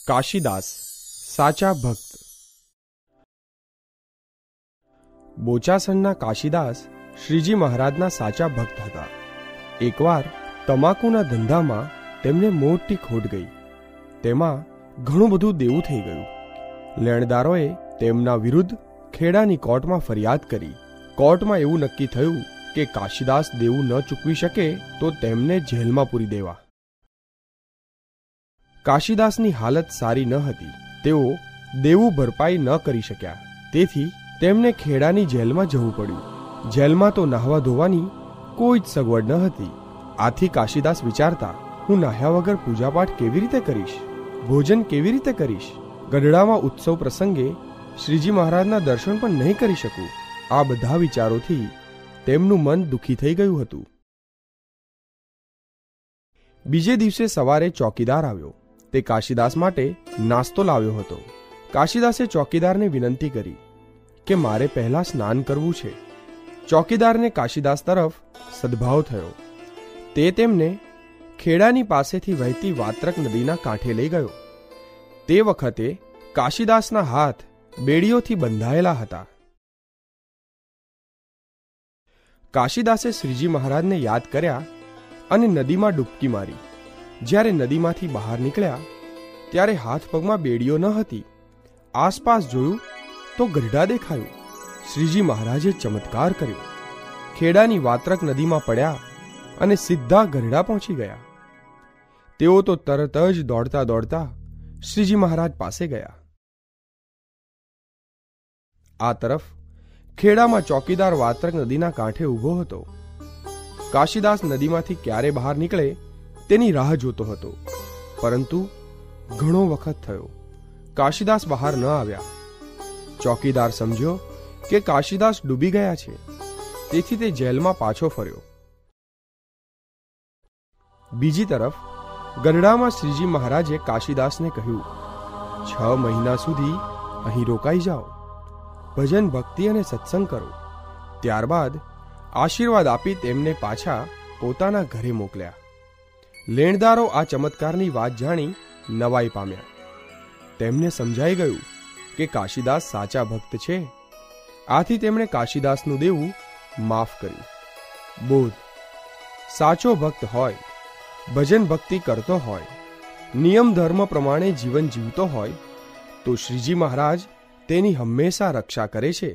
કાશીદાસ સાચા ભક્ત. બોચાસણના કાશીદાસ શ્રીજી મહારાજના સાચા ભક્ત હતા. એકવાર તમાકુના ધંધામાં તેમને મોટી ખોટ ગઈ. તેમાં ઘણું બધું દેવું થઈ ગયું. લેણદારોએ તેમના વિરુદ્ધ ખેડાની કોર્ટમાં ફરિયાદ કરી. કોર્ટમાં એવું નક્કી થયું કે કાશીદાસ દેવું ન ચૂકવી શકે તો તેમને જેલમાં પૂરી દેવા. કાશીદાસની હાલત સારી ન હતી. તેઓ દેવું ભરપાઈ ન કરી શક્યા. તેથી તેમને ખેડાની જેલમાં જવું પડ્યું. જેલમાં તો નાહવા ધોવાની કોઈ જ સગવડ ન હતી. આથી કાશીદાસ વિચારતા, હું નાહ્યા વગર પૂજાપાઠ કેવી રીતે કરીશ, ભોજન કેવી રીતે કરીશ, ગઢડામાં ઉત્સવ પ્રસંગે શ્રીજી મહારાજના દર્શન પણ નહીં કરી શકું. આ બધા વિચારોથી તેમનું મન દુઃખી થઈ ગયું હતું. બીજે દિવસે સવારે ચોકીદાર આવ્યો. તે કાશીદાસ માટે નાસ્તો લાવ્યો હતો. કાશીદાસે ચોકીદારને વિનંતી કરી કે મારે પહેલા સ્નાન કરવું છે. ચોકીદારને કાશીદાસ તરફ સદભાવ થયો. તે તેમને ખેડાની પાસેથી વહેતી વાત્રક નદીના કાંઠે લઈ ગયો. તે વખતે કાશીદાસના હાથ બેડીઓથી બંધાયેલા હતા. કાશીદાસે શ્રીજી મહારાજને યાદ કર્યા અને નદીમાં ડૂબકી મારી. જ્યારે નદીમાંથી બહાર નીકળ્યા ત્યારે હાથ પગમાં બેડીઓ ન હતી. આસપાસ જોયું તો ગઢડા દેખાયું. શ્રીજી મહારાજે ચમત્કાર કર્યો. ખેડાની વાત્રક નદીમાં પડ્યા અને સીધા ગઢડા પહોંચી ગયા. તેઓ તો તરત જ દોડતા દોડતા શ્રીજી મહારાજ પાસે ગયા. આ તરફ ખેડામાં ચોકીદાર વાત્રક નદીના કાંઠે ઊભો હતો. કાશીદાસ નદીમાંથી ક્યારે બહાર નીકળે તેની રાહ જોતો હતો. પરંતુ ઘણો વખત થયો. કાશીદાસ બહાર ન આવ્યા. ચોકીદાર સમજ્યો કે કાશીદાસ ડૂબી ગયા છે. તેથી તે જેલમાં પાછો ફર્યો. બીજી તરફ ગઢડામાં શ્રીજી મહારાજે કાશીદાસને કહ્યું, 6 મહિના સુધી અહીં રોકાઈ જાઓ, ભજન ભક્તિ અને સત્સંગ કરો. ત્યારબાદ આશીર્વાદ આપી તેમને પાછા પોતાના ઘરે મોકલ્યા. લેણદારો આ ચમત્કારની વાત જાણી નવાઈ પામ્યા. તેમને સમજાઈ ગયું કે કાશીદાસ સાચા ભક્ત છે. આથી તેમણે કાશીદાસનું દેવું માફ કર્યું. બોધ: સાચો ભક્ત હોય, ભજન ભક્તિ કરતો હોય, નિયમ ધર્મ પ્રમાણે જીવન જીવતો હોય તો શ્રીજી મહારાજ તેની હંમેશા રક્ષા કરે છે.